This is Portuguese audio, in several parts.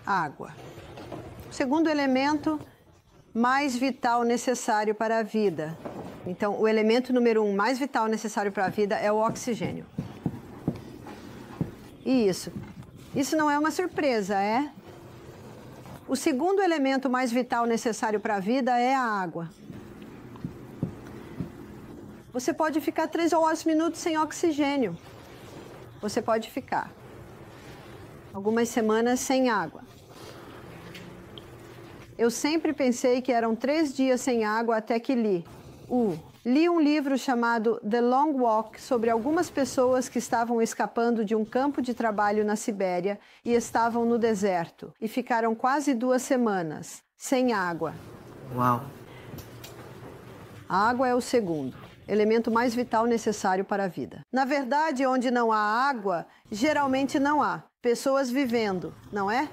água. O segundo elemento mais vital necessário para a vida. Então, o elemento número 1 mais vital necessário para a vida é o oxigênio. E isso não é uma surpresa, é? O segundo elemento mais vital necessário para a vida é a água. Você pode ficar 3 ou 4 minutos sem oxigênio. Você pode ficar algumas semanas sem água. Eu sempre pensei que eram 3 dias sem água até que li um livro chamado The Long Walk sobre algumas pessoas que estavam escapando de um campo de trabalho na Sibéria e estavam no deserto e ficaram quase 2 semanas sem água. Uau! A água é o segundo elemento mais vital necessário para a vida. Na verdade, onde não há água, geralmente não há pessoas vivendo, não é?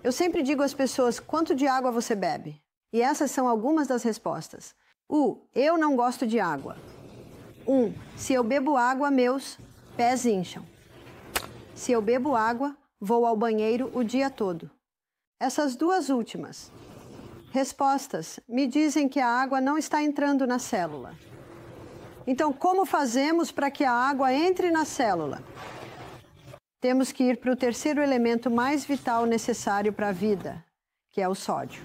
Eu sempre digo às pessoas, quanto de água você bebe? E essas são algumas das respostas. Eu não gosto de água. Se eu bebo água, meus pés incham. Se eu bebo água, vou ao banheiro o dia todo. Essas duas últimas respostas me dizem que a água não está entrando na célula. Então, como fazemos para que a água entre na célula? Temos que ir para o terceiro elemento mais vital necessário para a vida, que é o sódio.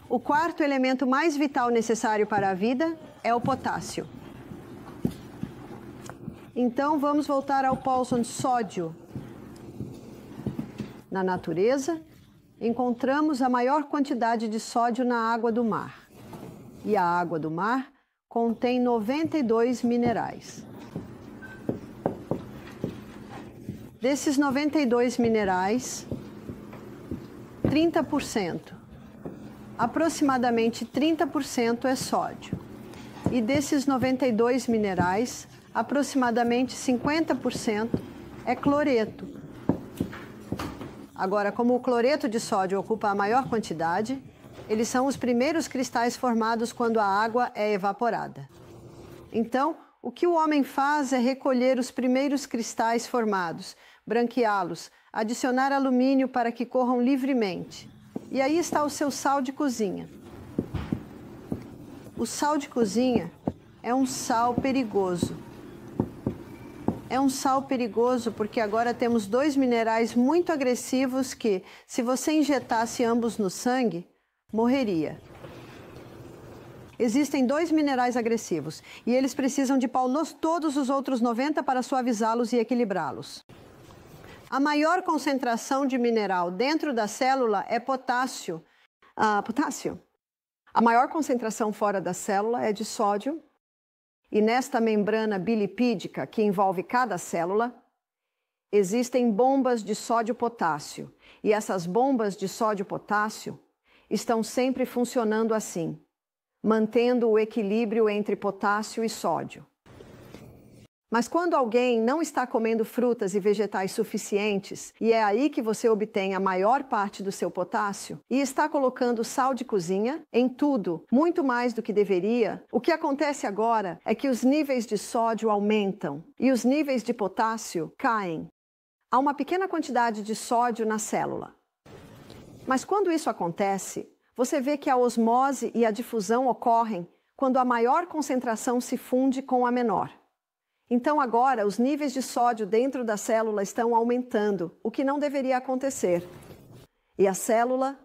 O quarto elemento mais vital necessário para a vida é o potássio. Então, vamos voltar ao Paulson sódio. Na natureza, encontramos a maior quantidade de sódio na água do mar. E a água do mar contém 92 minerais. Desses 92 minerais, 30%, aproximadamente 30% é sódio. E desses 92 minerais, aproximadamente 50% é cloreto. Agora, como o cloreto de sódio ocupa a maior quantidade, eles são os primeiros cristais formados quando a água é evaporada. Então, o que o homem faz é recolher os primeiros cristais formados, branqueá-los, adicionar alumínio para que corram livremente. E aí está o seu sal de cozinha. O sal de cozinha é um sal perigoso. É um sal perigoso porque agora temos 2 minerais muito agressivos que, se você injetasse ambos no sangue, morreria. Existem 2 minerais agressivos e eles precisam de todos os outros 90 para suavizá-los e equilibrá-los. A maior concentração de mineral dentro da célula é potássio. Potássio. A maior concentração fora da célula é de sódio. E nesta membrana bilipídica que envolve cada célula, existem bombas de sódio-potássio. E essas bombas de sódio-potássio estão sempre funcionando assim, mantendo o equilíbrio entre potássio e sódio. Mas quando alguém não está comendo frutas e vegetais suficientes, e é aí que você obtém a maior parte do seu potássio, e está colocando sal de cozinha em tudo, muito mais do que deveria, o que acontece agora é que os níveis de sódio aumentam e os níveis de potássio caem. Há uma pequena quantidade de sódio na célula. Mas quando isso acontece, você vê que a osmose e a difusão ocorrem quando a maior concentração se funde com a menor. Então agora os níveis de sódio dentro da célula estão aumentando, o que não deveria acontecer. E a célula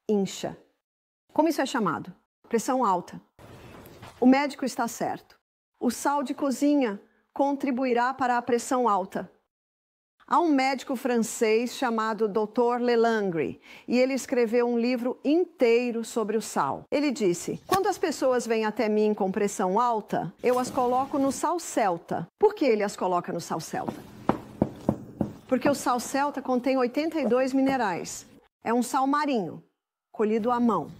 incha. Como isso é chamado? Pressão alta. O médico está certo. O sal de cozinha contribuirá para a pressão alta. Há um médico francês chamado Dr. Lelangre e ele escreveu um livro inteiro sobre o sal. Ele disse, quando as pessoas vêm até mim com pressão alta, eu as coloco no sal celta. Por que ele as coloca no sal celta? Porque o sal celta contém 82 minerais. É um sal marinho, colhido à mão.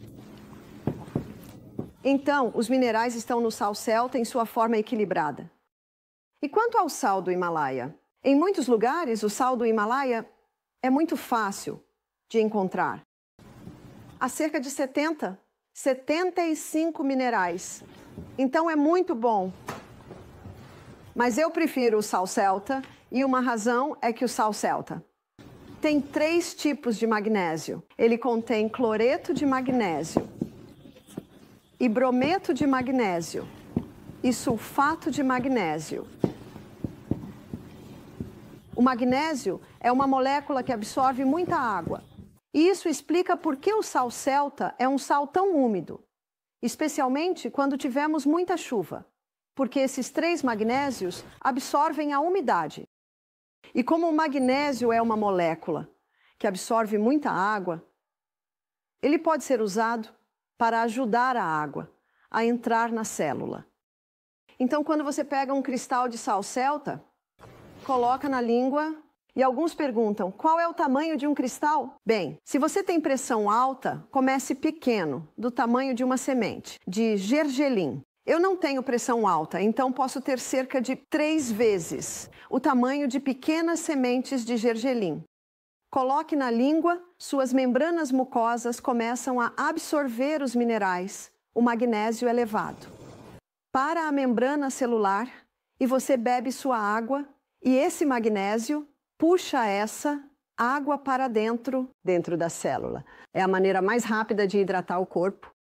Então, os minerais estão no sal celta em sua forma equilibrada. E quanto ao sal do Himalaia? Em muitos lugares, o sal do Himalaia é muito fácil de encontrar. Há cerca de 75 minerais. Então é muito bom. Mas eu prefiro o sal celta E uma razão é que o sal celta tem 3 tipos de magnésio. Ele contém cloreto de magnésio, e brometo de magnésio, e sulfato de magnésio. O magnésio é uma molécula que absorve muita água. E isso explica por que o sal celta é um sal tão úmido, especialmente quando tivermos muita chuva, porque esses 3 magnésios absorvem a umidade. E como o magnésio é uma molécula que absorve muita água, ele pode ser usado para ajudar a água a entrar na célula. Então, quando você pega um cristal de sal celta, coloca na língua, e alguns perguntam, qual é o tamanho de um cristal? Bem, se você tem pressão alta, comece pequeno, do tamanho de uma semente, de gergelim. Eu não tenho pressão alta, então posso ter cerca de 3 vezes o tamanho de pequenas sementes de gergelim. Coloque na língua, suas membranas mucosas começam a absorver os minerais, o magnésio elevado. Para a membrana celular, e você bebe sua água, e esse magnésio puxa essa água para dentro da célula. É a maneira mais rápida de hidratar o corpo.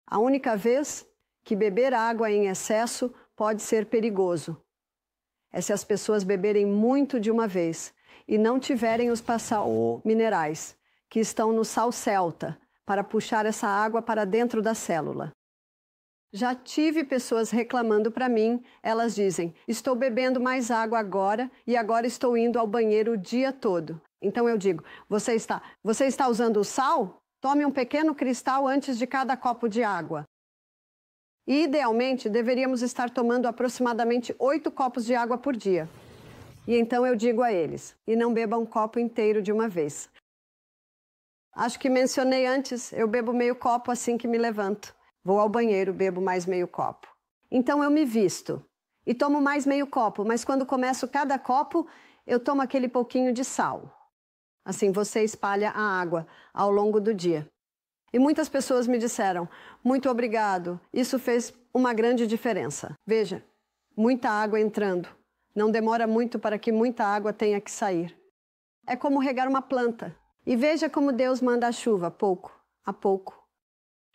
A única vez que beber água em excesso pode ser perigoso é se as pessoas beberem muito de uma vez e não tiverem os minerais que estão no sal celta para puxar essa água para dentro da célula. Já tive pessoas reclamando para mim, elas dizem, estou bebendo mais água agora e agora estou indo ao banheiro o dia todo. Então eu digo, você está usando o sal? Tome um pequeno cristal antes de cada copo de água. E, idealmente, deveríamos estar tomando aproximadamente 8 copos de água por dia. E então eu digo a eles, e não beba um copo inteiro de uma vez. Acho que mencionei antes, eu bebo meio copo assim que me levanto. Vou ao banheiro, bebo mais meio copo. Então eu me visto e tomo mais meio copo, mas quando começo cada copo, eu tomo aquele pouquinho de sal. Assim você espalha a água ao longo do dia. E muitas pessoas me disseram, muito obrigado, isso fez uma grande diferença. Veja, muita água entrando. Não demora muito para que muita água tenha que sair. É como regar uma planta. E veja como Deus manda a chuva, pouco a pouco.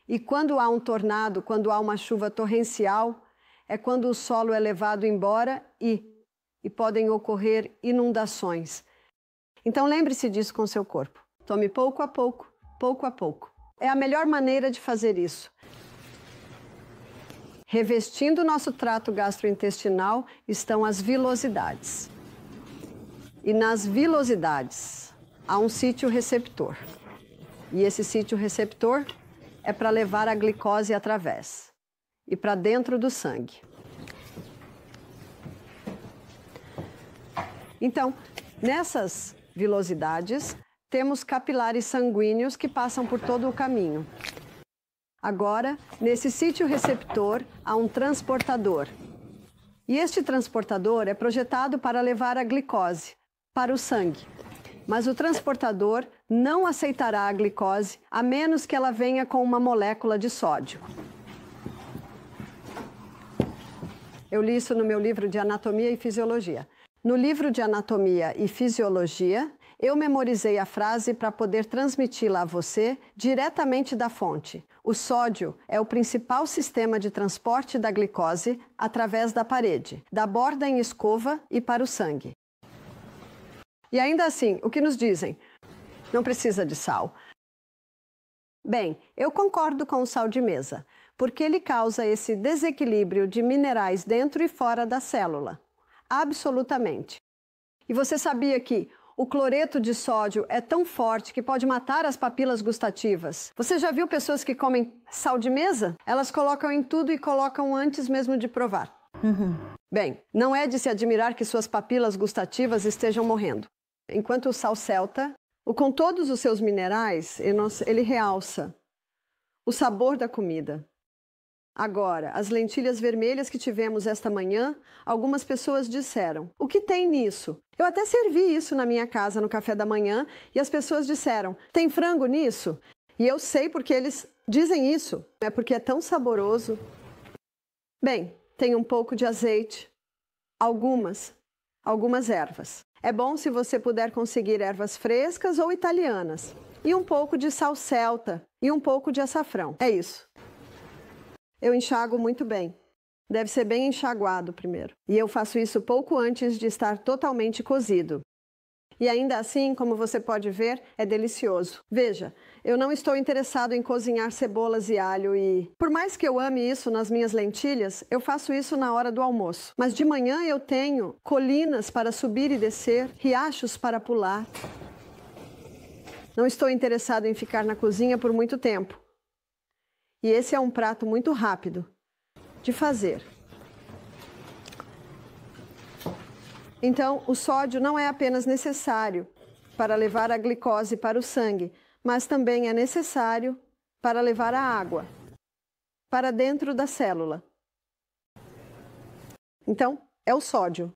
E quando há um tornado, quando há uma chuva torrencial, é quando o solo é levado embora e podem ocorrer inundações. Então lembre-se disso com seu corpo. Tome pouco a pouco, pouco a pouco. É a melhor maneira de fazer isso. Revestindo o nosso trato gastrointestinal estão as vilosidades. E nas vilosidades há um sítio receptor. E esse sítio receptor é para levar a glicose através e para dentro do sangue. Então, nessas vilosidades, temos capilares sanguíneos que passam por todo o caminho. Agora, nesse sítio receptor, há um transportador. E este transportador é projetado para levar a glicose para o sangue. Mas o transportador não aceitará a glicose a menos que ela venha com uma molécula de sódio. Eu li isso no meu livro de Anatomia e Fisiologia. No livro de Anatomia e Fisiologia, eu memorizei a frase para poder transmiti-la a você diretamente da fonte. O sódio é o principal sistema de transporte da glicose através da parede, da borda em escova e para o sangue. E ainda assim, o que nos dizem? Não precisa de sal. Bem, eu concordo com o sal de mesa, porque ele causa esse desequilíbrio de minerais dentro e fora da célula. Absolutamente. E você sabia que o cloreto de sódio é tão forte que pode matar as papilas gustativas? Você já viu pessoas que comem sal de mesa? Elas colocam em tudo e colocam antes mesmo de provar. Bem, não é de se admirar que suas papilas gustativas estejam morrendo. Enquanto o sal celta, com todos os seus minerais, ele realça o sabor da comida. Agora, as lentilhas vermelhas que tivemos esta manhã, algumas pessoas disseram, o que tem nisso? Eu até servi isso na minha casa no café da manhã e as pessoas disseram, tem frango nisso? E eu sei porque eles dizem isso, é porque é tão saboroso. Bem, tem um pouco de azeite, algumas algumas ervas. É bom se você puder conseguir ervas frescas ou italianas. E um pouco de sal celta e um pouco de açafrão. É isso. Eu enxago muito bem. Deve ser bem enxaguado primeiro. E eu faço isso pouco antes de estar totalmente cozido. E ainda assim, como você pode ver, é delicioso. Veja, eu não estou interessado em cozinhar cebolas e alho e... Por mais que eu ame isso nas minhas lentilhas, eu faço isso na hora do almoço. Mas de manhã eu tenho colinas para subir e descer, riachos para pular. Não estou interessado em ficar na cozinha por muito tempo. E esse é um prato muito rápido de fazer. Então, o sódio não é apenas necessário para levar a glicose para o sangue, mas também é necessário para levar a água para dentro da célula. Então, é o sódio.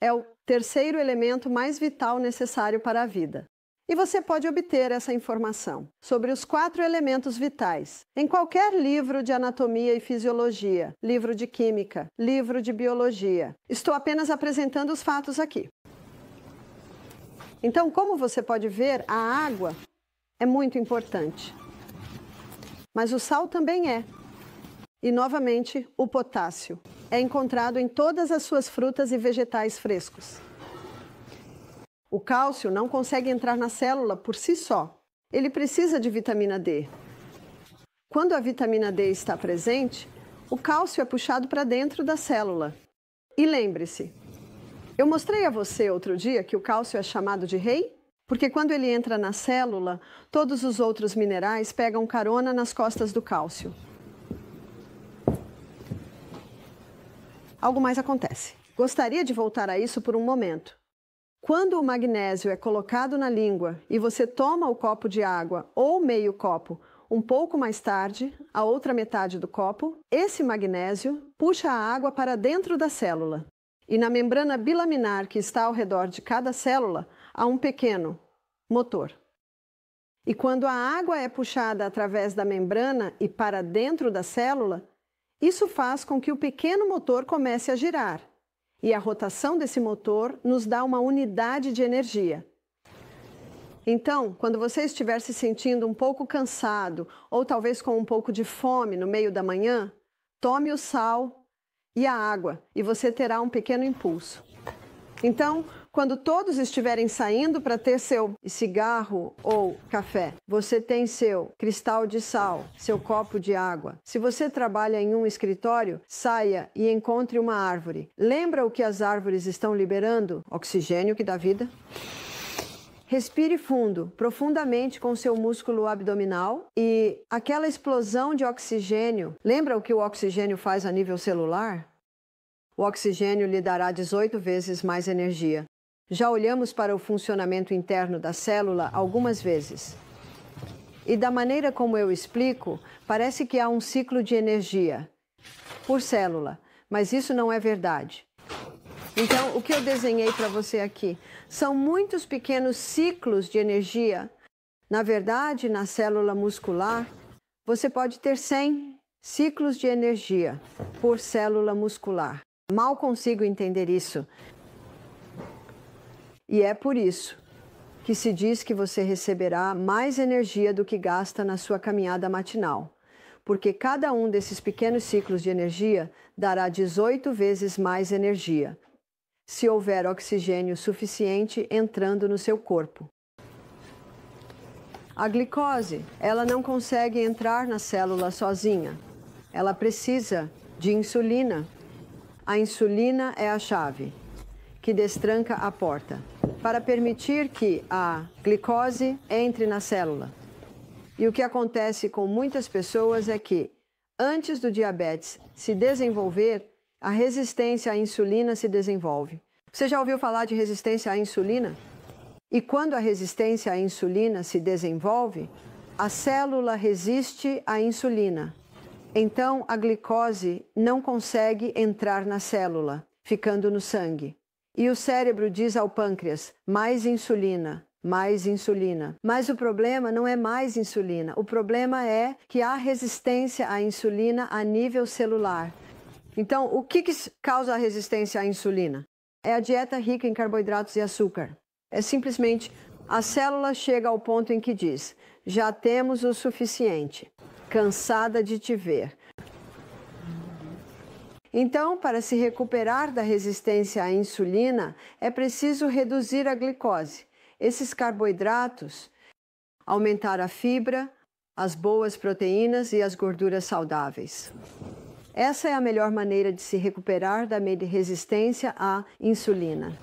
É o terceiro elemento mais vital necessário para a vida. E você pode obter essa informação sobre os 4 elementos vitais em qualquer livro de anatomia e fisiologia, livro de química, livro de biologia. Estou apenas apresentando os fatos aqui. Então, como você pode ver, a água é muito importante. Mas o sal também é. E, novamente, o potássio é encontrado em todas as suas frutas e vegetais frescos. O cálcio não consegue entrar na célula por si só. Ele precisa de vitamina D. Quando a vitamina D está presente, o cálcio é puxado para dentro da célula. E lembre-se, eu mostrei a você outro dia que o cálcio é chamado de rei, porque quando ele entra na célula, todos os outros minerais pegam carona nas costas do cálcio. Algo mais acontece. Gostaria de voltar a isso por um momento. Quando o magnésio é colocado na língua e você toma o copo de água ou meio copo um pouco mais tarde, a outra metade do copo, esse magnésio puxa a água para dentro da célula. E na membrana bilaminar que está ao redor de cada célula, há um pequeno motor. E quando a água é puxada através da membrana e para dentro da célula, isso faz com que o pequeno motor comece a girar. E a rotação desse motor nos dá uma unidade de energia. Então, quando você estiver se sentindo um pouco cansado ou talvez com um pouco de fome no meio da manhã, tome o sal e a água e você terá um pequeno impulso. Então, quando todos estiverem saindo para ter seu cigarro ou café, você tem seu cristal de sal, seu copo de água. Se você trabalha em um escritório, saia e encontre uma árvore. Lembra o que as árvores estão liberando? Oxigênio que dá vida. Respire fundo, profundamente com seu músculo abdominal e aquela explosão de oxigênio. Lembra o que o oxigênio faz a nível celular? O oxigênio lhe dará 18 vezes mais energia. Já olhamos para o funcionamento interno da célula algumas vezes. E da maneira como eu explico, parece que há um ciclo de energia por célula, mas isso não é verdade. Então, o que eu desenhei para você aqui são muitos pequenos ciclos de energia. Na verdade, na célula muscular, você pode ter 100 ciclos de energia por célula muscular. Mal consigo entender isso. E é por isso que se diz que você receberá mais energia do que gasta na sua caminhada matinal, porque cada um desses pequenos ciclos de energia dará 18 vezes mais energia, se houver oxigênio suficiente entrando no seu corpo. A glicose, ela não consegue entrar na célula sozinha. Ela precisa de insulina. A insulina é a chave que destranca a porta para permitir que a glicose entre na célula. E o que acontece com muitas pessoas é que, antes do diabetes se desenvolver, a resistência à insulina se desenvolve. Você já ouviu falar de resistência à insulina? E quando a resistência à insulina se desenvolve, a célula resiste à insulina. Então, a glicose não consegue entrar na célula, ficando no sangue. E o cérebro diz ao pâncreas, mais insulina, mais insulina. Mas o problema não é mais insulina. O problema é que há resistência à insulina a nível celular. Então, o que causa a resistência à insulina? É a dieta rica em carboidratos e açúcar. É simplesmente a célula chega ao ponto em que diz: já temos o suficiente, cansada de te ver. Então, para se recuperar da resistência à insulina, é preciso reduzir a glicose, esses carboidratos, aumentar a fibra, as boas proteínas e as gorduras saudáveis. Essa é a melhor maneira de se recuperar da resistência à insulina.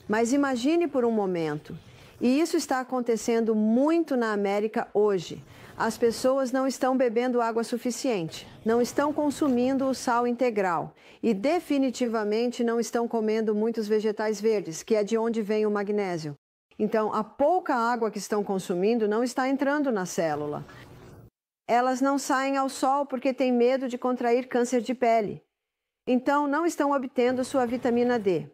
Mas imagine por um momento, e isso está acontecendo muito na América hoje. As pessoas não estão bebendo água suficiente, não estão consumindo o sal integral e definitivamente não estão comendo muitos vegetais verdes, que é de onde vem o magnésio. Então, a pouca água que estão consumindo não está entrando na célula. Elas não saem ao sol porque têm medo de contrair câncer de pele. Então, não estão obtendo sua vitamina D.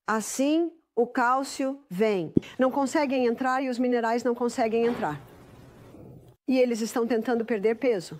Assim, o cálcio vem. Não conseguem entrar e os minerais não conseguem entrar. E eles estão tentando perder peso.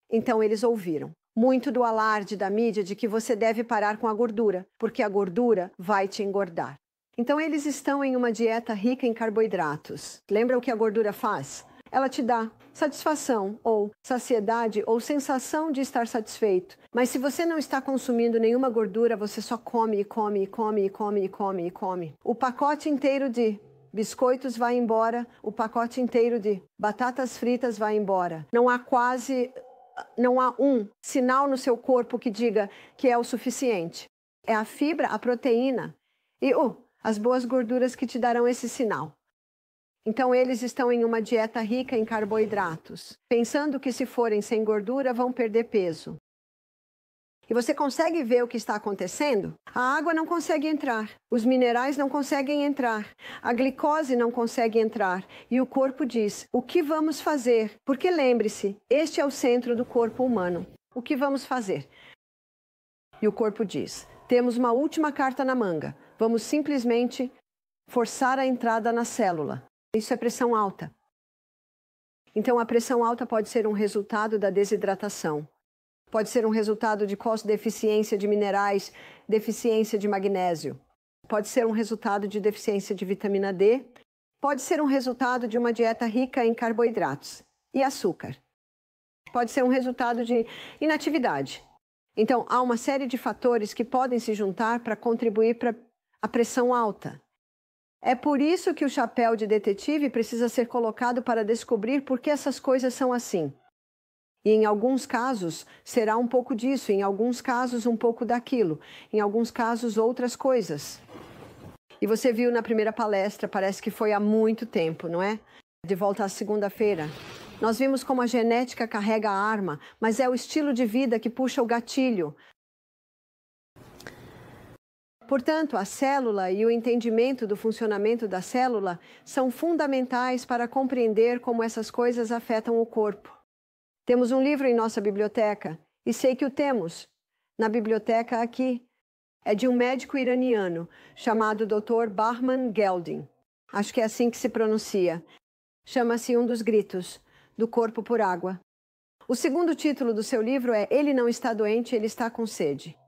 Então, eles ouviram muito do alarde da mídia de que você deve parar com a gordura, porque a gordura vai te engordar. Então, eles estão em uma dieta rica em carboidratos. Lembra o que a gordura faz? Ela te dá satisfação, ou saciedade, ou sensação de estar satisfeito. Mas se você não está consumindo nenhuma gordura, você só come e come e come e come e come e come. O pacote inteiro de biscoitos vai embora, o pacote inteiro de batatas fritas vai embora. Não há um sinal no seu corpo que diga que é o suficiente. É a fibra, a proteína e as boas gorduras que te darão esse sinal. Então, eles estão em uma dieta rica em carboidratos, pensando que se forem sem gordura, vão perder peso. E você consegue ver o que está acontecendo? A água não consegue entrar, os minerais não conseguem entrar, a glicose não consegue entrar. E o corpo diz: o que vamos fazer? Porque lembre-se, este é o centro do corpo humano. O que vamos fazer? E o corpo diz: temos uma última carta na manga, vamos simplesmente forçar a entrada na célula. Isso é pressão alta. Então, a pressão alta pode ser um resultado da desidratação. Pode ser um resultado de deficiência de minerais, deficiência de magnésio. Pode ser um resultado de deficiência de vitamina D. Pode ser um resultado de uma dieta rica em carboidratos e açúcar. Pode ser um resultado de inatividade. Então, há uma série de fatores que podem se juntar para contribuir para a pressão alta. É por isso que o chapéu de detetive precisa ser colocado para descobrir por que essas coisas são assim. E em alguns casos será um pouco disso, em alguns casos um pouco daquilo, em alguns casos outras coisas. E você viu na primeira palestra, parece que foi há muito tempo, não é? De volta à segunda-feira. Nós vimos como a genética carrega a arma, mas é o estilo de vida que puxa o gatilho. Portanto, a célula e o entendimento do funcionamento da célula são fundamentais para compreender como essas coisas afetam o corpo. Temos um livro em nossa biblioteca, e sei que o temos na biblioteca aqui. É de um médico iraniano chamado Dr. Bahman Geldin. Acho que é assim que se pronuncia. Chama-se Um dos Gritos, do Corpo por Água. O segundo título do seu livro é Ele não está doente, ele está com sede.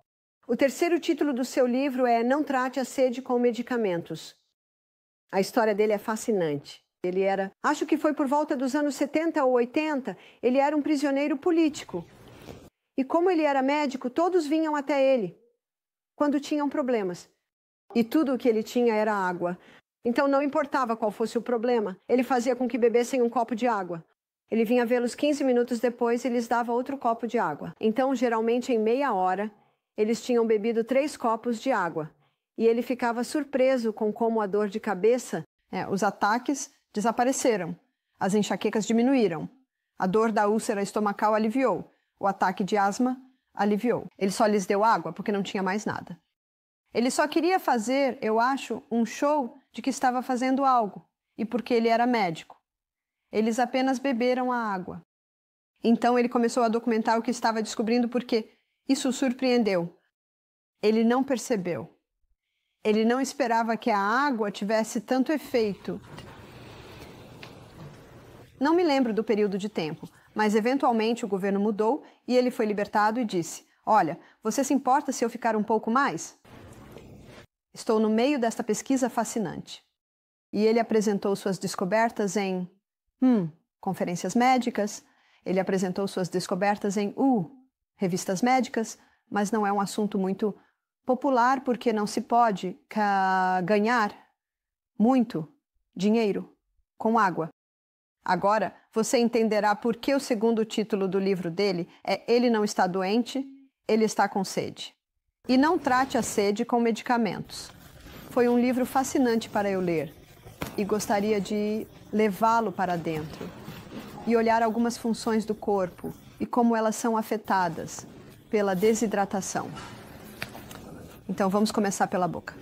O terceiro título do seu livro é Não trate a sede com medicamentos. A história dele é fascinante. Ele era, acho que foi por volta dos anos 70 ou 80, ele era um prisioneiro político. E como ele era médico, todos vinham até ele quando tinham problemas. E tudo o que ele tinha era água. Então não importava qual fosse o problema, ele fazia com que bebessem um copo de água. Ele vinha vê-los 15 minutos depois e lhes dava outro copo de água. Então, geralmente em meia hora, eles tinham bebido 3 copos de água. E ele ficava surpreso com como a dor de cabeça, os ataques desapareceram. As enxaquecas diminuíram. A dor da úlcera estomacal aliviou. O ataque de asma aliviou. Ele só lhes deu água porque não tinha mais nada. Ele só queria fazer, eu acho, um show de que estava fazendo algo. E porque ele era médico. Eles apenas beberam a água. Então ele começou a documentar o que estava descobrindo porque isso o surpreendeu. Ele não percebeu. Ele não esperava que a água tivesse tanto efeito. Não me lembro do período de tempo, mas eventualmente o governo mudou e ele foi libertado e disse: Olha, você se importa se eu ficar um pouco mais? Estou no meio desta pesquisa fascinante. E ele apresentou suas descobertas em conferências médicas, ele apresentou suas descobertas em revistas médicas, mas não é um assunto muito popular porque não se pode ganhar muito dinheiro com água. Agora, você entenderá por que o segundo título do livro dele é Ele não está doente, ele está com sede. E não trate a sede com medicamentos. Foi um livro fascinante para eu ler e gostaria de levá-lo para dentro e olhar algumas funções do corpo e como elas são afetadas pela desidratação. Então vamos começar pela boca.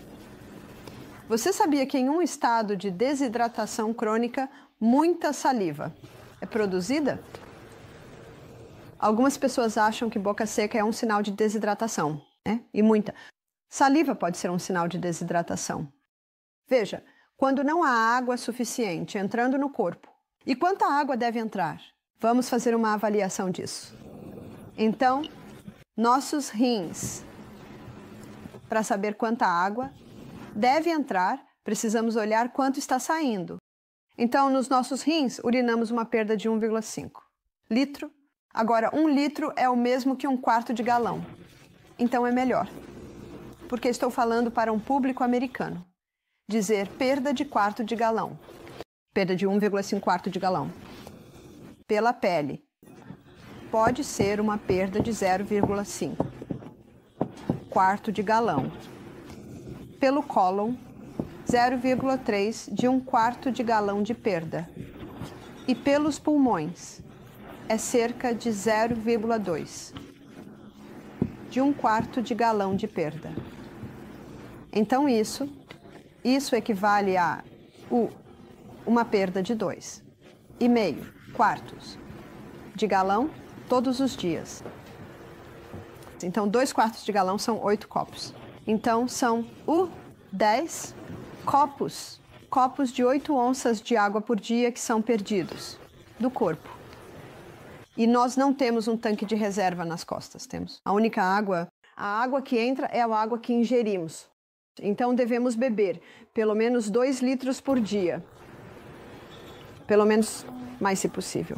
Você sabia que em um estado de desidratação crônica, muita saliva é produzida? Algumas pessoas acham que boca seca é um sinal de desidratação, né? E muita. Saliva pode ser um sinal de desidratação. Veja, quando não há água suficiente entrando no corpo, e quanta água deve entrar? Vamos fazer uma avaliação disso. Então, nossos rins, para saber quanta água deve entrar, precisamos olhar quanto está saindo. Então, nos nossos rins, urinamos uma perda de 1,5 litro. Agora, 1 litro é o mesmo que 1/4 de galão. Então, é melhor. Porque estou falando para um público americano. Dizer perda de 1/4 de galão. Perda de 1,5 de galão. Pela pele. Pode ser uma perda de 0,5 quarto de galão. Pelo cólon, 0,3 de 1/4 de galão de perda. E pelos pulmões, é cerca de 0,2 de 1/4 de galão de perda. Então isso equivale a uma perda de 2,5 quartos de galão todos os dias. Então 2/4 de galão são 8 copos. Então são 10 copos de 8 onças de água por dia que são perdidos do corpo. E nós não temos um tanque de reserva nas costas, temos. A água que entra é a água que ingerimos. Então devemos beber pelo menos 2 litros por dia. Pelo menos mais se possível.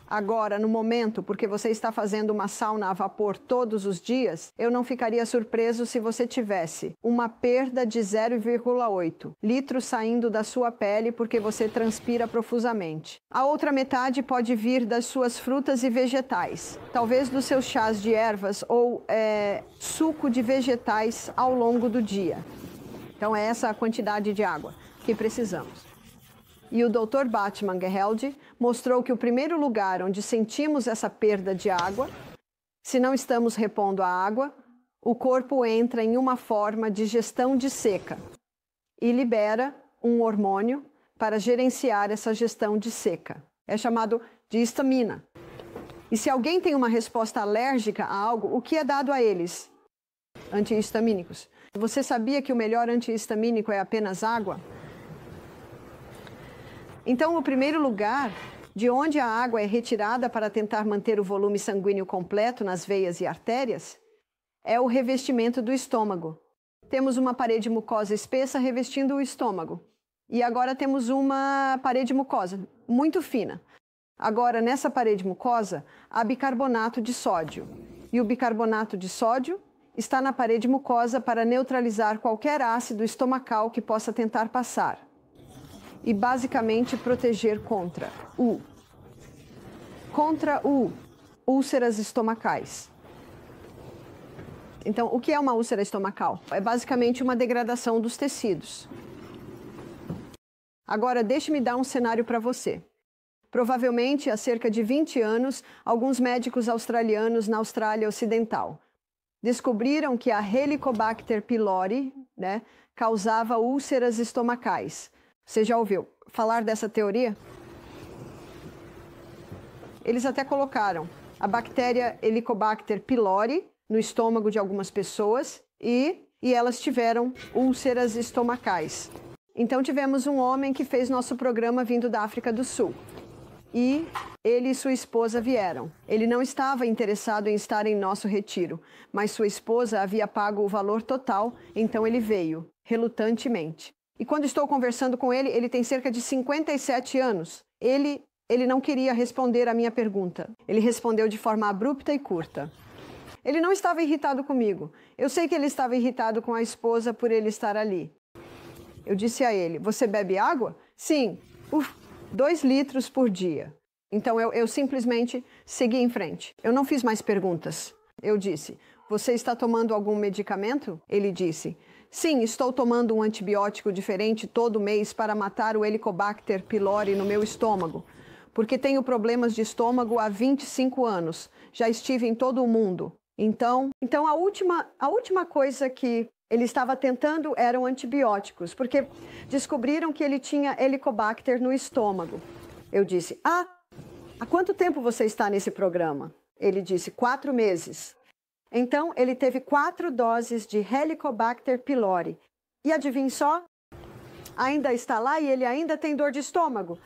Agora, no momento, porque você está fazendo uma sauna a vapor todos os dias, eu não ficaria surpreso se você tivesse uma perda de 0,8 litros saindo da sua pele porque você transpira profusamente. A outra metade pode vir das suas frutas e vegetais, talvez dos seus chás de ervas ou suco de vegetais ao longo do dia. Então é essa a quantidade de água que precisamos. E o Dr. Batman Gehelde mostrou que o primeiro lugar onde sentimos essa perda de água, se não estamos repondo a água, o corpo entra em uma forma de gestão de seca e libera um hormônio para gerenciar essa gestão de seca. É chamado de histamina. E se alguém tem uma resposta alérgica a algo, o que é dado a eles? Antihistamínicos. Você sabia que o melhor antihistamínico é apenas água? Então, o primeiro lugar de onde a água é retirada para tentar manter o volume sanguíneo completo nas veias e artérias é o revestimento do estômago. Temos uma parede mucosa espessa revestindo o estômago. E agora temos uma parede mucosa muito fina. Agora, nessa parede mucosa, há bicarbonato de sódio. E o bicarbonato de sódio está na parede mucosa para neutralizar qualquer ácido estomacal que possa tentar passar. E basicamente proteger contra úlceras estomacais. Então, o que é uma úlcera estomacal? É basicamente uma degradação dos tecidos. Agora, deixe-me dar um cenário para você. Provavelmente, há cerca de 20 anos, alguns médicos australianos na Austrália Ocidental descobriram que a Helicobacter pylori, causava úlceras estomacais. Você já ouviu falar dessa teoria? Eles até colocaram a bactéria Helicobacter pylori no estômago de algumas pessoas e elas tiveram úlceras estomacais. Então tivemos um homem que fez nosso programa vindo da África do Sul. e ele e sua esposa vieram. Ele não estava interessado em estar em nosso retiro, mas sua esposa havia pago o valor total, então ele veio, relutantemente. E quando estou conversando com ele, ele tem cerca de 57 anos. Ele não queria responder à minha pergunta. Ele respondeu de forma abrupta e curta. Ele não estava irritado comigo. Eu sei que ele estava irritado com a esposa por ele estar ali. Eu disse a ele, você bebe água? Sim, 2 litros por dia. Então eu simplesmente segui em frente. Eu não fiz mais perguntas. Eu disse, você está tomando algum medicamento? Ele disse, sim, estou tomando um antibiótico diferente todo mês para matar o Helicobacter pylori no meu estômago, porque tenho problemas de estômago há 25 anos. Já estive em todo o mundo. Então a última coisa que ele estava tentando eram antibióticos, porque descobriram que ele tinha Helicobacter no estômago. Eu disse, há quanto tempo você está nesse programa? Ele disse, 4 meses. Então, ele teve 4 doses de Helicobacter pylori. E adivinhe só? Ainda está lá e ele ainda tem dor de estômago.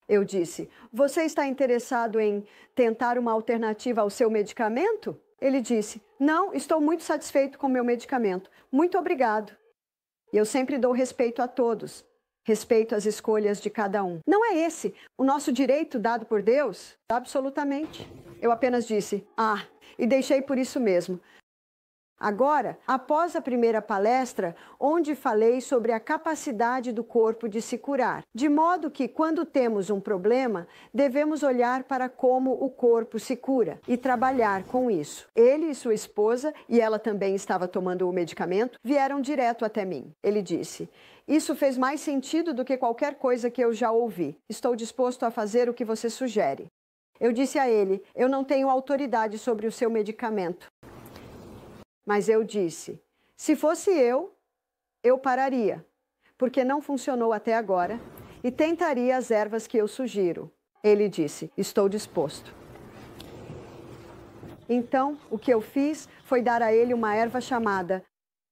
Eu disse, você está interessado em tentar uma alternativa ao seu medicamento? Ele disse, não, estou muito satisfeito com o meu medicamento. Muito obrigado. E eu sempre dou respeito a todos. Respeito às escolhas de cada um. Não é esse o nosso direito dado por Deus? Absolutamente. Eu apenas disse, e deixei por isso mesmo. Agora, após a primeira palestra, onde falei sobre a capacidade do corpo de se curar, de modo que, quando temos um problema, devemos olhar para como o corpo se cura e trabalhar com isso. Ele e sua esposa, e ela também estava tomando o medicamento, vieram direto até mim. Ele disse, isso fez mais sentido do que qualquer coisa que eu já ouvi. Estou disposto a fazer o que você sugere. Eu disse a ele, eu não tenho autoridade sobre o seu medicamento. Mas eu disse, se fosse eu pararia, porque não funcionou até agora, e tentaria as ervas que eu sugiro. Ele disse, estou disposto. Então, o que eu fiz foi dar a ele uma erva chamada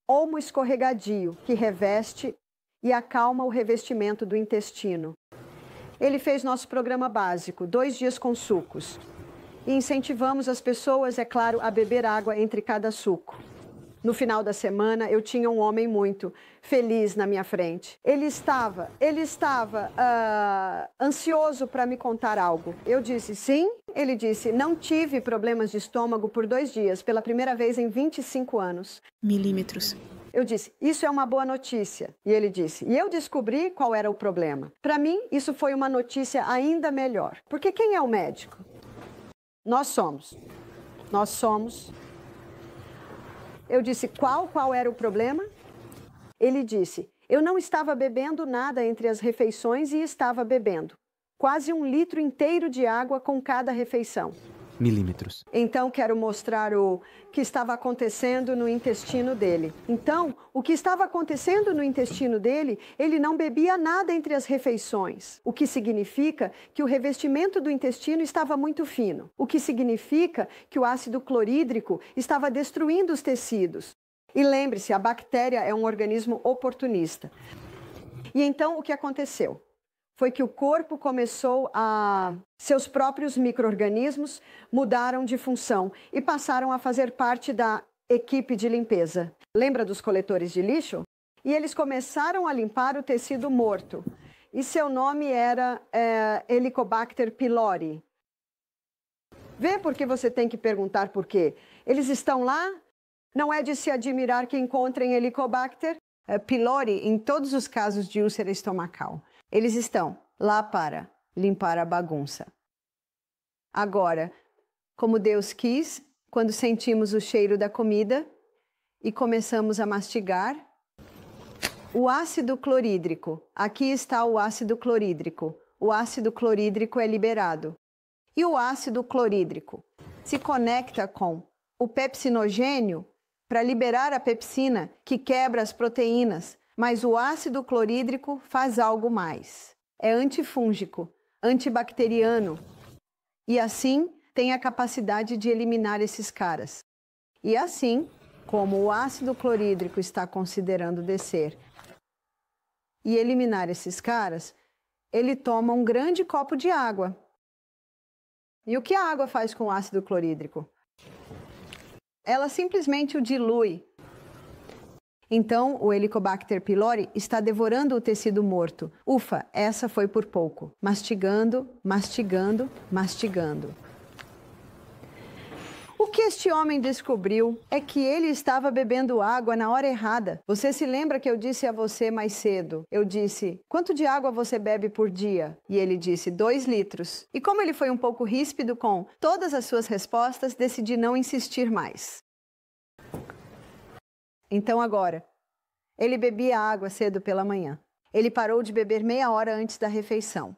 olmo escorregadio, que reveste e acalma o revestimento do intestino. Ele fez nosso programa básico, 2 dias com sucos. E incentivamos as pessoas, é claro, a beber água entre cada suco. No final da semana, eu tinha um homem muito feliz na minha frente. Ele estava ansioso para me contar algo. Eu disse, sim. Ele disse, não tive problemas de estômago por 2 dias, pela primeira vez em 25 anos. Milímetros. Eu disse, isso é uma boa notícia. E ele disse, e eu descobri qual era o problema. Para mim, isso foi uma notícia ainda melhor. Porque quem é o médico? Nós somos. Nós somos. Eu disse, qual era o problema? Ele disse, eu não estava bebendo nada entre as refeições e estava bebendo quase 1 litro inteiro de água com cada refeição. Milímetros. Então, quero mostrar o que estava acontecendo no intestino dele. Então, o que estava acontecendo no intestino dele, ele não bebia nada entre as refeições. O que significa que o revestimento do intestino estava muito fino. O que significa que o ácido clorídrico estava destruindo os tecidos. E lembre-se, a bactéria é um organismo oportunista. E então, o que aconteceu? Foi que o corpo começou seus próprios micro-organismos mudaram de função e passaram a fazer parte da equipe de limpeza. Lembra dos coletores de lixo? E eles começaram a limpar o tecido morto. E seu nome era Helicobacter pylori. Vê por que você tem que perguntar por quê. Eles estão lá, não é de se admirar que encontrem Helicobacter pylori em todos os casos de úlcera estomacal. Eles estão lá para limpar a bagunça. Agora, como Deus quis, quando sentimos o cheiro da comida e começamos a mastigar, o ácido clorídrico, aqui está o ácido clorídrico. O ácido clorídrico é liberado. E o ácido clorídrico se conecta com o pepsinogênio para liberar a pepsina que quebra as proteínas. Mas o ácido clorídrico faz algo mais. É antifúngico, antibacteriano. E assim tem a capacidade de eliminar esses caras. E assim, como o ácido clorídrico está considerando descer e eliminar esses caras, ele toma um grande copo de água. E o que a água faz com o ácido clorídrico? Ela simplesmente o dilui. Então, o Helicobacter pylori está devorando o tecido morto. Ufa, essa foi por pouco. Mastigando, mastigando, mastigando. O que este homem descobriu é que ele estava bebendo água na hora errada. Você se lembra que eu disse a você mais cedo? Eu disse, quanto de água você bebe por dia? E ele disse, 2 litros. E como ele foi um pouco ríspido com todas as suas respostas, decidi não insistir mais. Então agora, ele bebia água cedo pela manhã. Ele parou de beber meia hora antes da refeição.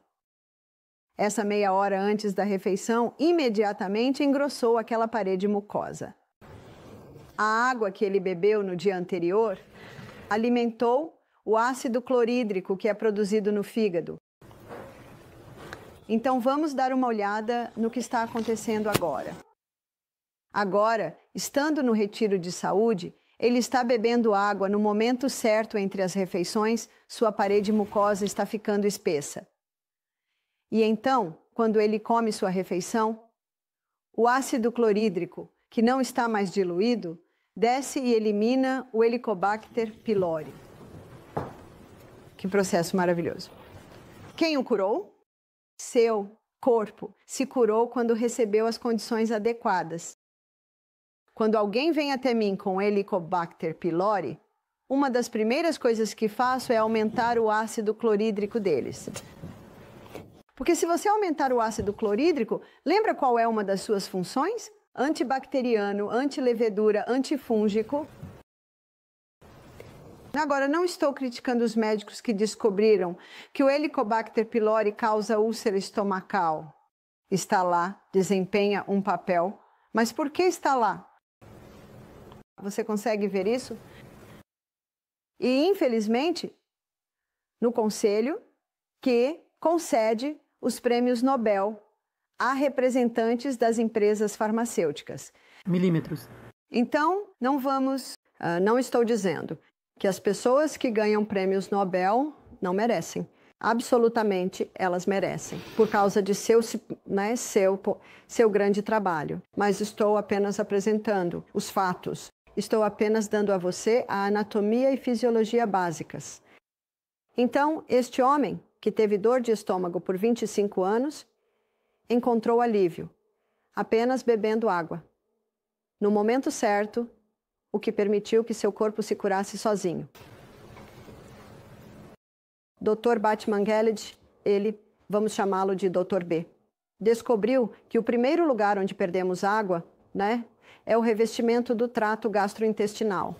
Essa meia hora antes da refeição, imediatamente engrossou aquela parede mucosa. A água que ele bebeu no dia anterior alimentou o ácido clorídrico que é produzido no fígado. Então vamos dar uma olhada no que está acontecendo agora. Agora, estando no retiro de saúde, ele está bebendo água no momento certo entre as refeições, sua parede mucosa está ficando espessa. E então, quando ele come sua refeição, o ácido clorídrico, que não está mais diluído, desce e elimina o Helicobacter pylori. Que processo maravilhoso. Quem o curou? Seu corpo se curou quando recebeu as condições adequadas. Quando alguém vem até mim com Helicobacter pylori, uma das primeiras coisas que faço é aumentar o ácido clorídrico deles. Porque se você aumentar o ácido clorídrico, lembra qual é uma das suas funções? Antibacteriano, antilevedura, antifúngico. Agora, não estou criticando os médicos que descobriram que o Helicobacter pylori causa úlcera estomacal. Está lá, desempenha um papel. Mas por que está lá? Você consegue ver isso? E, infelizmente, no conselho que concede os prêmios Nobel a representantes das empresas farmacêuticas. Milímetros. Então, não estou dizendo que as pessoas que ganham prêmios Nobel não merecem. Absolutamente, elas merecem, por causa de seu grande trabalho. Mas estou apenas apresentando os fatos. Estou apenas dando a você a anatomia e fisiologia básicas. Então, este homem, que teve dor de estômago por 25 anos, encontrou alívio, apenas bebendo água. No momento certo, o que permitiu que seu corpo se curasse sozinho. Dr. Batmanghelidj, vamos chamá-lo de Dr. B, descobriu que o primeiro lugar onde perdemos água, é o revestimento do trato gastrointestinal.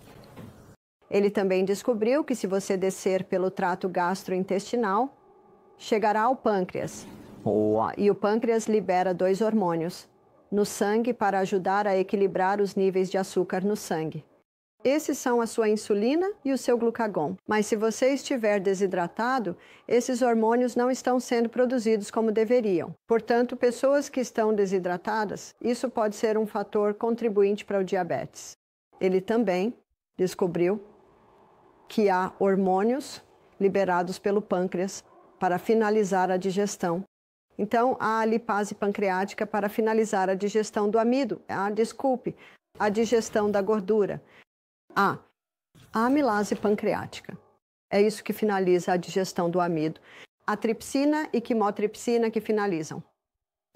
Ele também descobriu que se você descer pelo trato gastrointestinal, chegará ao pâncreas. E o pâncreas libera 2 hormônios no sangue para ajudar a equilibrar os níveis de açúcar no sangue. Esses são a sua insulina e o seu glucagon. Mas se você estiver desidratado, esses hormônios não estão sendo produzidos como deveriam. Portanto, pessoas que estão desidratadas, isso pode ser um fator contribuinte para o diabetes. Ele também descobriu que há hormônios liberados pelo pâncreas para finalizar a digestão. Então, há a lipase pancreática para finalizar a digestão do amido. A digestão da gordura. A amilase pancreática. É isso que finaliza a digestão do amido. A tripsina e quimotripsina que finalizam.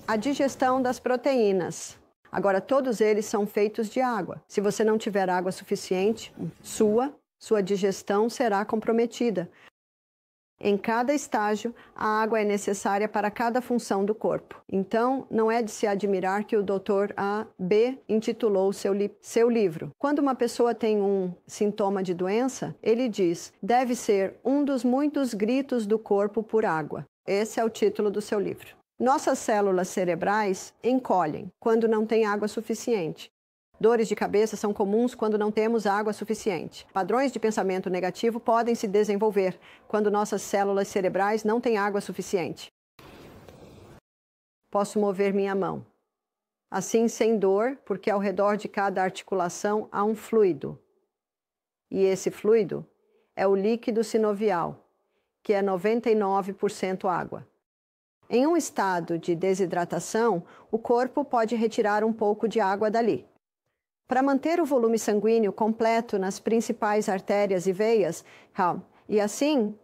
A digestão das proteínas. Agora, todos eles são feitos de água. Se você não tiver água suficiente, sua digestão será comprometida. Em cada estágio, a água é necessária para cada função do corpo. Então, não é de se admirar que o Dr. A. B. intitulou seu livro. Quando uma pessoa tem um sintoma de doença, ele diz, deve ser um dos muitos gritos do corpo por água. Esse é o título do seu livro. Nossas células cerebrais encolhem quando não tem água suficiente. Dores de cabeça são comuns quando não temos água suficiente. Padrões de pensamento negativo podem se desenvolver quando nossas células cerebrais não têm água suficiente. Posso mover minha mão. Assim, sem dor, porque ao redor de cada articulação há um fluido. E esse fluido é o líquido sinovial, que é 99% água. Em um estado de desidratação, o corpo pode retirar um pouco de água dali. Para manter o volume sanguíneo completo nas principais artérias e veias, e assim,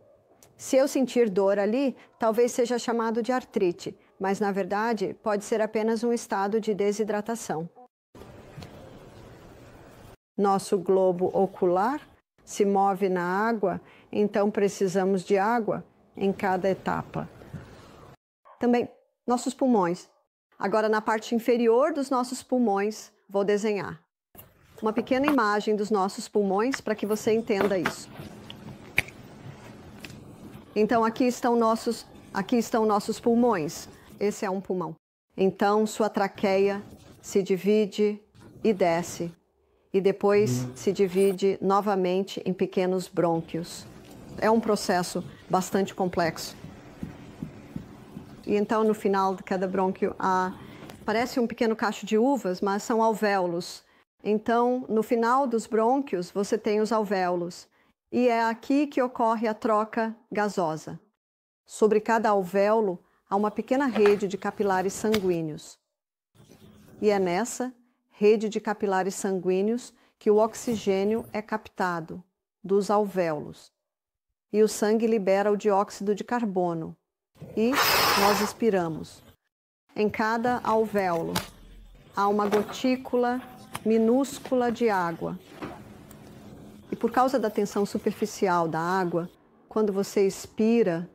se eu sentir dor ali, talvez seja chamado de artrite, mas na verdade pode ser apenas um estado de desidratação. Nosso globo ocular se move na água, então precisamos de água em cada etapa. Também nossos pulmões. Agora na parte inferior dos nossos pulmões, vou desenhar uma pequena imagem dos nossos pulmões para que você entenda isso. Então aqui estão nossos pulmões. Esse é um pulmão. Então sua traqueia se divide e desce. E depois se divide novamente em pequenos brônquios. É um processo bastante complexo. E então no final de cada brônquio parece um pequeno cacho de uvas, mas são alvéolos. Então no final dos brônquios você tem os alvéolos. E é aqui que ocorre a troca gasosa. Sobre cada alvéolo há uma pequena rede de capilares sanguíneos. E é nessa rede de capilares sanguíneos que o oxigênio é captado dos alvéolos. E o sangue libera o dióxido de carbono. E nós expiramos. Em cada alvéolo há uma gotícula minúscula de água. E por causa da tensão superficial da água, quando você expira,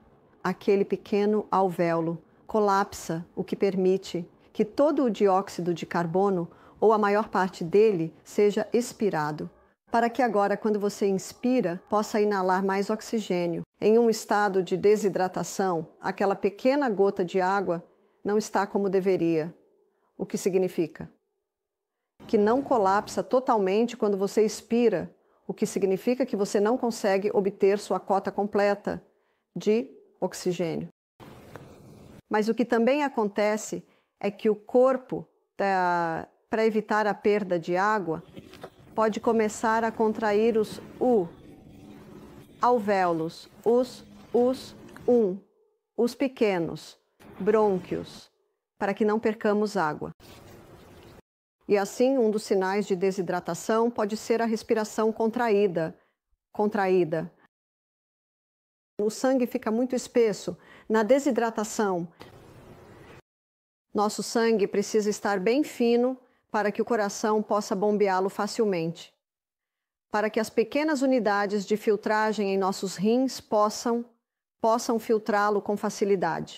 aquele pequeno alvéolo colapsa, o que permite que todo o dióxido de carbono, ou a maior parte dele, seja expirado, para que agora, quando você inspira, possa inalar mais oxigênio. Em um estado de desidratação, aquela pequena gota de água não está como deveria. O que significa? Que não colapsa totalmente quando você expira, o que significa que você não consegue obter sua cota completa de oxigênio. Mas o que também acontece é que o corpo, para evitar a perda de água, pode começar a contrair os alvéolos, os pequenos brônquios, para que não percamos água. E assim, um dos sinais de desidratação pode ser a respiração contraída. O sangue fica muito espesso. Na desidratação, nosso sangue precisa estar bem fino para que o coração possa bombeá-lo facilmente, para que as pequenas unidades de filtragem em nossos rins possam filtrá-lo com facilidade.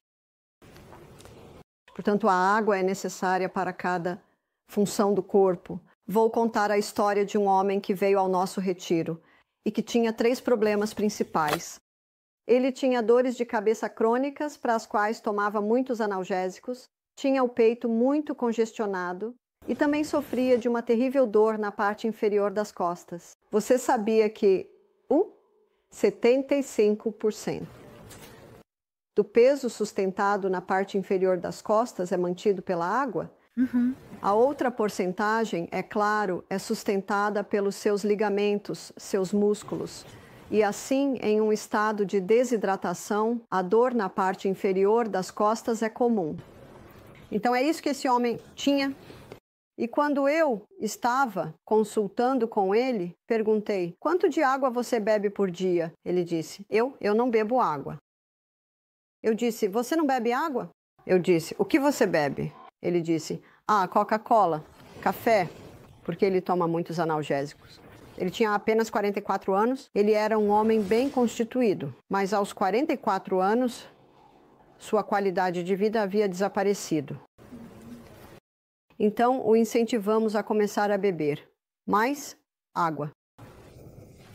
Portanto, a água é necessária para cada função do corpo. Vou contar a história de um homem que veio ao nosso retiro e que tinha 3 problemas principais. Ele tinha dores de cabeça crônicas, para as quais tomava muitos analgésicos, tinha o peito muito congestionado e também sofria de uma terrível dor na parte inferior das costas. Você sabia que 75% do peso sustentado na parte inferior das costas é mantido pela água? Uhum. A outra porcentagem, é claro, é sustentada pelos seus ligamentos, seus músculos. E assim, em um estado de desidratação, a dor na parte inferior das costas é comum. Então é isso que esse homem tinha. E quando eu estava consultando com ele, perguntei: quanto de água você bebe por dia? Ele disse: eu não bebo água. Eu disse: você não bebe água? Eu disse: o que você bebe? Ele disse: Coca-Cola, café, porque ele toma muitos analgésicos. Ele tinha apenas 44 anos, ele era um homem bem constituído, mas aos 44 anos, sua qualidade de vida havia desaparecido. Então, o incentivamos a começar a beber mais água.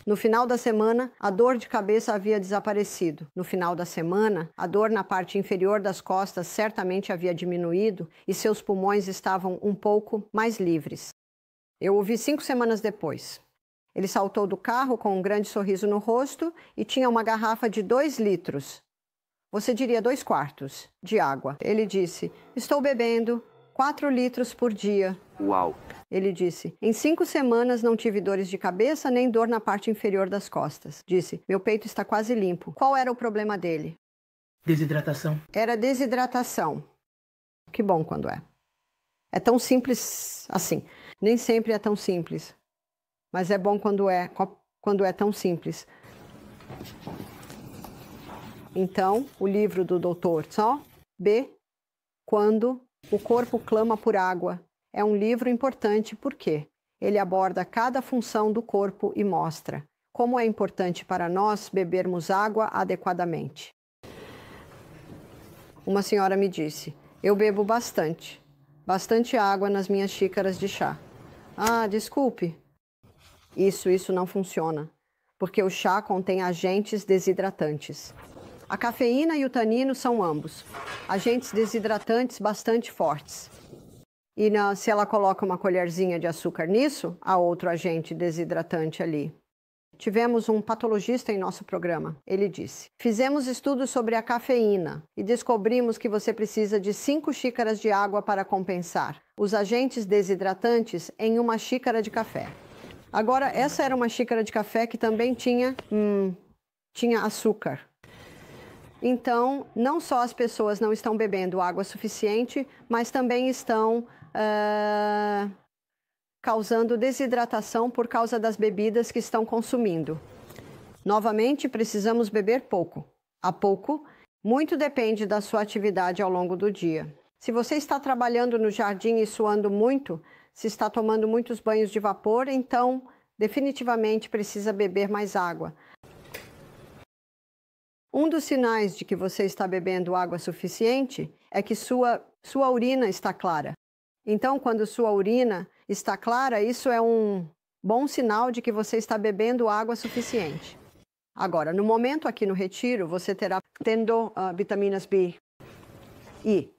No final da semana, a dor de cabeça havia desaparecido. No final da semana, a dor na parte inferior das costas certamente havia diminuído e seus pulmões estavam um pouco mais livres. Eu o vi 5 semanas depois. Ele saltou do carro com um grande sorriso no rosto e tinha uma garrafa de 2 litros. Você diria 2 quartos de água. Ele disse: estou bebendo 4 litros por dia. Uau! Ele disse, em 5 semanas não tive dores de cabeça nem dor na parte inferior das costas. Disse, meu peito está quase limpo. Qual era o problema dele? Desidratação. Era desidratação. Que bom quando é. É tão simples assim. Nem sempre é tão simples. Mas é bom quando é tão simples. Então, o livro do Dr. Tso B. Quando o corpo clama por água. É um livro importante porque ele aborda cada função do corpo e mostra como é importante para nós bebermos água adequadamente. Uma senhora me disse, eu bebo bastante água nas minhas xícaras de chá. Ah, desculpe. Isso não funciona, porque o chá contém agentes desidratantes. A cafeína e o tanino são ambos agentes desidratantes bastante fortes. E se ela coloca uma colherzinha de açúcar nisso, há outro agente desidratante ali. Tivemos um patologista em nosso programa. Ele disse, fizemos estudos sobre a cafeína e descobrimos que você precisa de 5 xícaras de água para compensar os agentes desidratantes em uma xícara de café. Agora, essa era uma xícara de café que também tinha açúcar. Então, não só as pessoas não estão bebendo água suficiente, mas também estão causando desidratação por causa das bebidas que estão consumindo. Novamente, precisamos beber pouco. A pouco, muito depende da sua atividade ao longo do dia. Se você está trabalhando no jardim e suando muito, se está tomando muitos banhos de vapor, então definitivamente precisa beber mais água. Um dos sinais de que você está bebendo água suficiente é que sua urina está clara. Então, quando sua urina está clara, isso é um bom sinal de que você está bebendo água suficiente. Agora, no momento aqui no retiro, você terá tendo vitaminas B e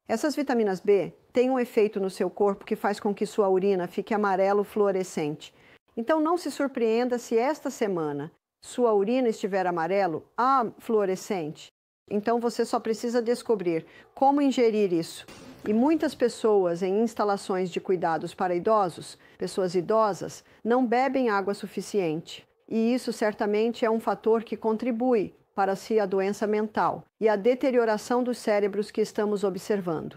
essas vitaminas B têm um efeito no seu corpo que faz com que sua urina fique amarelo fluorescente. Então, não se surpreenda se esta semana sua urina estiver amarelo, fluorescente. Então, você só precisa descobrir como ingerir isso. E muitas pessoas em instalações de cuidados para idosos, pessoas idosas, não bebem água suficiente. E isso certamente é um fator que contribui para a doença mental e a deterioração dos cérebros que estamos observando.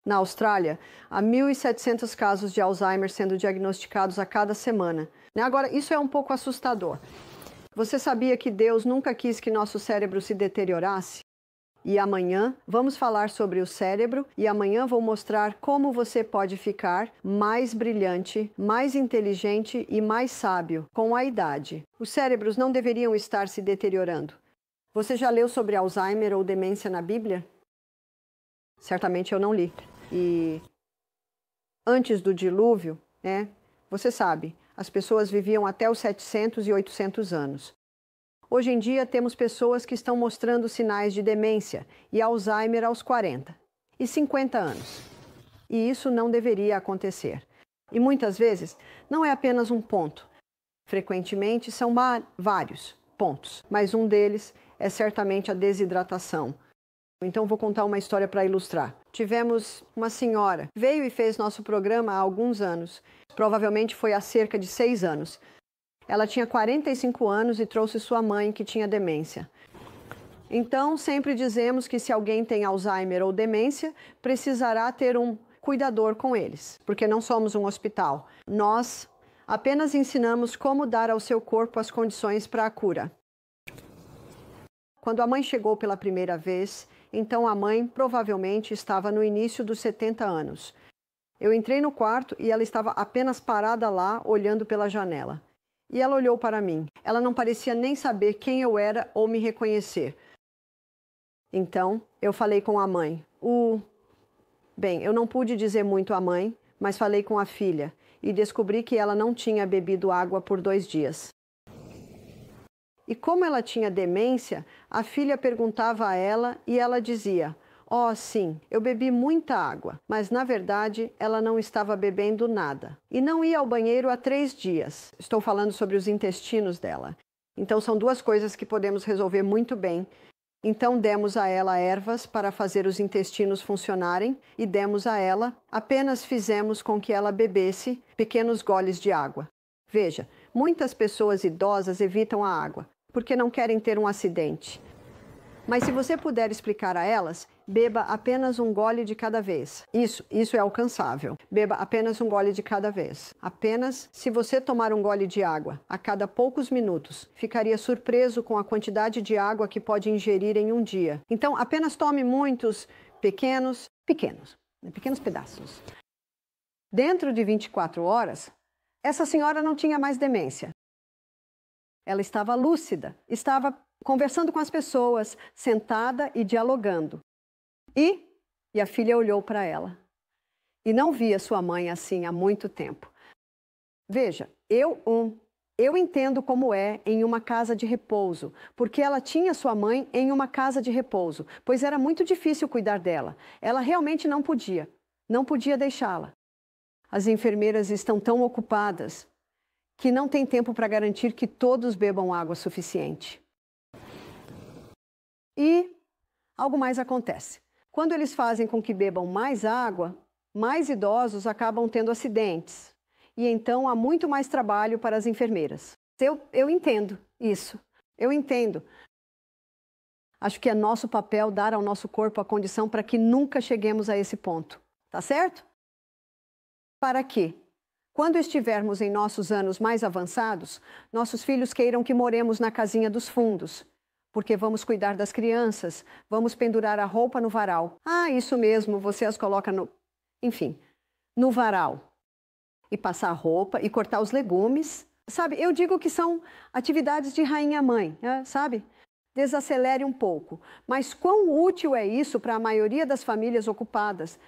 Na Austrália, há 1.700 casos de Alzheimer sendo diagnosticados a cada semana. Agora, isso é um pouco assustador. Você sabia que Deus nunca quis que nosso cérebro se deteriorasse? E amanhã vamos falar sobre o cérebro e amanhã vou mostrar como você pode ficar mais brilhante, mais inteligente e mais sábio com a idade. Os cérebros não deveriam estar se deteriorando. Você já leu sobre Alzheimer ou demência na Bíblia? Certamente eu não li. E antes do dilúvio, você sabe, as pessoas viviam até os 700 e 800 anos. Hoje em dia temos pessoas que estão mostrando sinais de demência e Alzheimer aos 40 e 50 anos. E isso não deveria acontecer. E muitas vezes não é apenas um ponto. Frequentemente são vários pontos, mas um deles é certamente a desidratação. Então vou contar uma história para ilustrar. Tivemos uma senhora, veio e fez nosso programa há alguns anos. Provavelmente foi há cerca de 6 anos. Ela tinha 45 anos e trouxe sua mãe, que tinha demência. Então, sempre dizemos que se alguém tem Alzheimer ou demência, precisará ter um cuidador com eles, porque não somos um hospital. Nós apenas ensinamos como dar ao seu corpo as condições para a cura. Quando a mãe chegou pela primeira vez, então a mãe provavelmente estava no início dos 70 anos. Eu entrei no quarto e ela estava apenas parada lá, olhando pela janela. E ela olhou para mim. Ela não parecia nem saber quem eu era ou me reconhecer. Então, eu falei com a mãe. Bem, eu não pude dizer muito à mãe, mas falei com a filha e descobri que ela não tinha bebido água por 2 dias. E como ela tinha demência, a filha perguntava a ela e ela dizia: "Oh, sim, eu bebi muita água", mas na verdade ela não estava bebendo nada. E não ia ao banheiro há 3 dias. Estou falando sobre os intestinos dela. Então são 2 coisas que podemos resolver muito bem Então demos a ela ervas para fazer os intestinos funcionarem e demos a ela, apenas fizemos com que ela bebesse pequenos goles de água. Veja, muitas pessoas idosas evitam a água, porque não querem ter um acidente. Mas se você puder explicar a elas, beba apenas um gole de cada vez. Isso é alcançável. Beba apenas um gole de cada vez. Apenas se você tomar um gole de água a cada poucos minutos, ficaria surpreso com a quantidade de água que pode ingerir em um dia. Então, apenas tome muitos pequenos pedaços. Dentro de 24 horas, essa senhora não tinha mais demência. Ela estava lúcida, estava conversando com as pessoas, sentada e dialogando. E a filha olhou para ela. E não via sua mãe assim há muito tempo. Veja, eu entendo como é em uma casa de repouso, porque ela tinha sua mãe em uma casa de repouso, pois era muito difícil cuidar dela. Ela realmente não podia deixá-la. As enfermeiras estão tão ocupadas que não tem tempo para garantir que todos bebam água suficiente. E algo mais acontece. Quando eles fazem com que bebam mais água, mais idosos acabam tendo acidentes. E então há muito mais trabalho para as enfermeiras. Eu entendo isso. Eu entendo. Acho que é nosso papel dar ao nosso corpo a condição para que nunca cheguemos a esse ponto. Tá certo? Para que, quando estivermos em nossos anos mais avançados, nossos filhos queiram que moremos na casinha dos fundos, porque vamos cuidar das crianças, vamos pendurar a roupa no varal. Ah, isso mesmo, você as coloca no varal. E passar a roupa e cortar os legumes. Sabe, eu digo que são atividades de rainha-mãe, sabe? Desacelere um pouco. Mas quão útil é isso para a maioria das famílias ocupadas?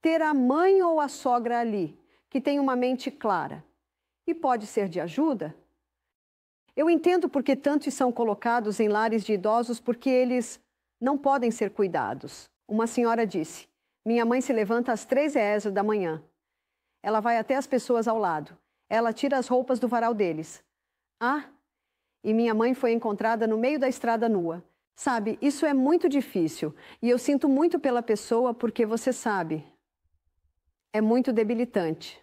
Ter a mãe ou a sogra ali, que tem uma mente clara. E pode ser de ajuda? Eu entendo porque tantos são colocados em lares de idosos porque eles não podem ser cuidados. Uma senhora disse, minha mãe se levanta às 3h da manhã. Ela vai até as pessoas ao lado. Ela tira as roupas do varal deles. E minha mãe foi encontrada no meio da estrada nua. Sabe, isso é muito difícil. E eu sinto muito pela pessoa porque você sabe, é muito debilitante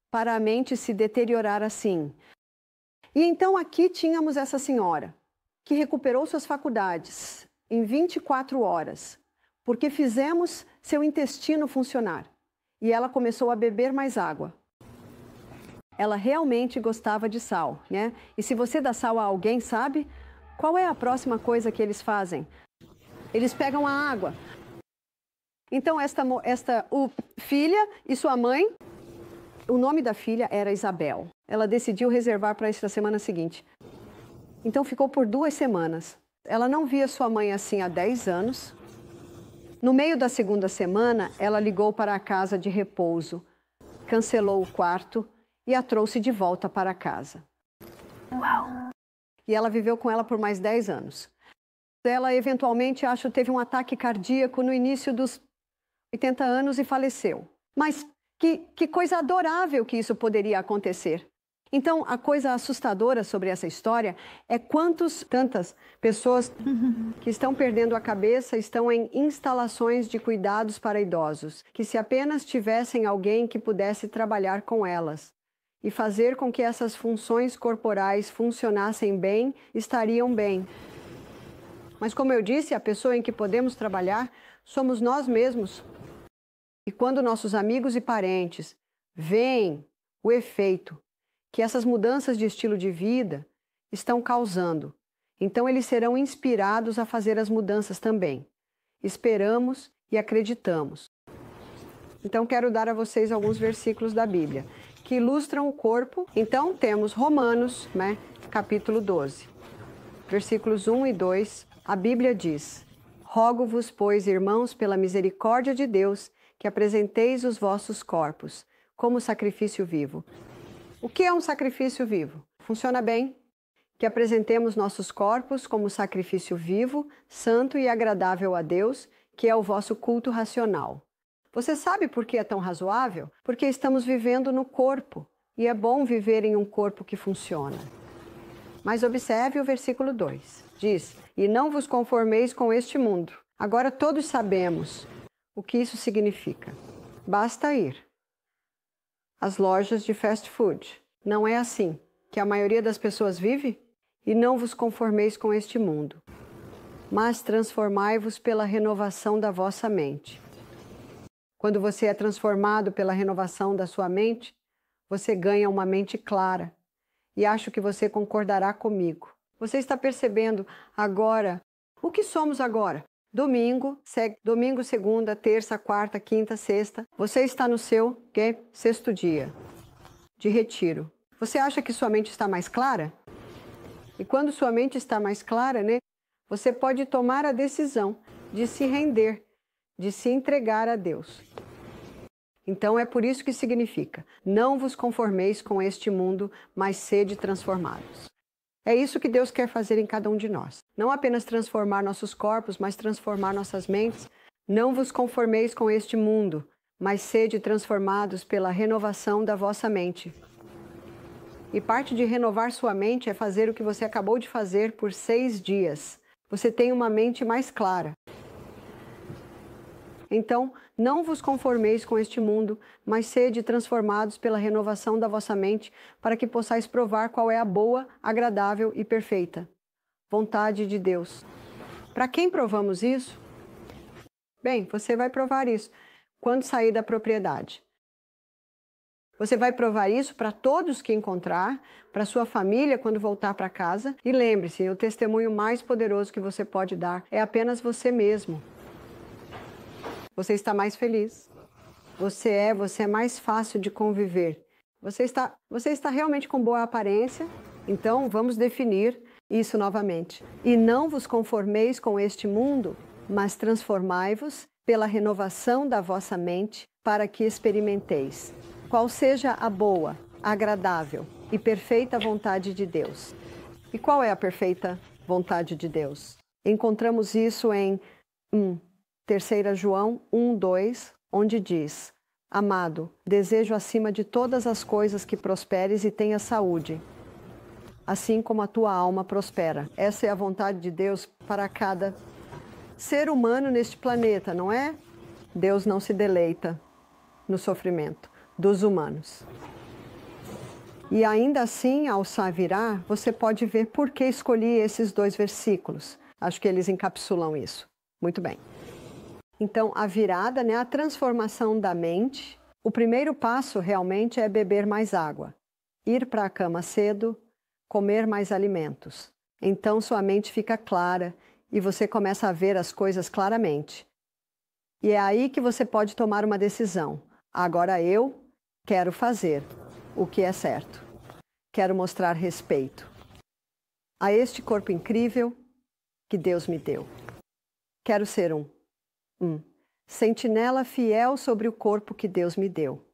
para a mente se deteriorar assim. E então aqui tínhamos essa senhora que recuperou suas faculdades em 24 horas, porque fizemos seu intestino funcionar. E ela começou a beber mais água. Ela realmente gostava de sal, né? E se você dá sal a alguém, sabe? Qual é a próxima coisa que eles fazem? Eles pegam a água. Então, esta filha e sua mãe, o nome da filha era Isabel. Ela decidiu reservar para esta semana seguinte. Então, ficou por 2 semanas. Ela não via sua mãe assim há 10 anos. No meio da segunda semana, ela ligou para a casa de repouso, cancelou o quarto e a trouxe de volta para casa. Uau! E ela viveu com ela por mais 10 anos. Ela, eventualmente, acho, teve um ataque cardíaco no início dos 80 anos e faleceu. Mas que coisa adorável que isso poderia acontecer. Então, a coisa assustadora sobre essa história é tantas pessoas que estão perdendo a cabeça estão em instalações de cuidados para idosos, que se apenas tivessem alguém que pudesse trabalhar com elas e fazer com que essas funções corporais funcionassem bem, estariam bem. Mas, como eu disse, a pessoa em que podemos trabalhar somos nós mesmos. E quando nossos amigos e parentes veem o efeito que essas mudanças de estilo de vida estão causando, então eles serão inspirados a fazer as mudanças também. Esperamos e acreditamos. Então, quero dar a vocês alguns versículos da Bíblia que ilustram o corpo. Então, temos Romanos, capítulo 12, versículos 1 e 2. A Bíblia diz: Rogo-vos, pois, irmãos, pela misericórdia de Deus, que apresenteis os vossos corpos como sacrifício vivo. O que é um sacrifício vivo? Funciona bem? Que apresentemos nossos corpos como sacrifício vivo, santo e agradável a Deus, que é o vosso culto racional. Você sabe por que é tão razoável? Porque estamos vivendo no corpo, e é bom viver em um corpo que funciona. Mas observe o versículo 2. Diz: e não vos conformeis com este mundo. Agora todos sabemos o que isso significa. Basta ir às lojas de fast food. Não é assim que a maioria das pessoas vive? E não vos conformeis com este mundo, mas transformai-vos pela renovação da vossa mente. Quando você é transformado pela renovação da sua mente, você ganha uma mente clara. E acho que você concordará comigo. Você está percebendo agora o que somos agora? Domingo, segunda, terça, quarta, quinta, sexta. Você está no seu sexto dia de retiro. Você acha que sua mente está mais clara? E quando sua mente está mais clara, você pode tomar a decisão de se render, de se entregar a Deus. Então é por isso que significa: não vos conformeis com este mundo, mas sede transformados. É isso que Deus quer fazer em cada um de nós. Não apenas transformar nossos corpos, mas transformar nossas mentes. Não vos conformeis com este mundo, mas sede transformados pela renovação da vossa mente. E parte de renovar sua mente é fazer o que você acabou de fazer por 6 dias. Você tem uma mente mais clara. Então, não vos conformeis com este mundo, mas sede transformados pela renovação da vossa mente, para que possais provar qual é a boa, agradável e perfeita vontade de Deus. Para quem provamos isso? Bem, você vai provar isso quando sair da propriedade. Você vai provar isso para todos que encontrar, para sua família quando voltar para casa. E lembre-se, o testemunho mais poderoso que você pode dar é apenas você mesmo. Você está mais feliz. Você é mais fácil de conviver. Você está realmente com boa aparência. Então, vamos definir isso novamente. E não vos conformeis com este mundo, mas transformai-vos pela renovação da vossa mente, para que experimenteis qual seja a boa, agradável e perfeita vontade de Deus. E qual é a perfeita vontade de Deus? Encontramos isso em 3 João 1:2, onde diz: amado, desejo acima de todas as coisas que prosperes e tenhas saúde, assim como a tua alma prospera. Essa é a vontade de Deus para cada ser humano neste planeta, não é? Deus não se deleita no sofrimento dos humanos. E ainda assim, ao virá, você pode ver por que escolhi esses 2 versículos. Acho que eles encapsulam isso. Muito bem. Então, a virada, a transformação da mente. O primeiro passo realmente é beber mais água, ir para a cama cedo, comer mais alimentos. Então, sua mente fica clara e você começa a ver as coisas claramente. E é aí que você pode tomar uma decisão. Agora eu quero fazer o que é certo. Quero mostrar respeito a este corpo incrível que Deus me deu. Quero ser um sentinela fiel sobre o corpo que Deus me deu.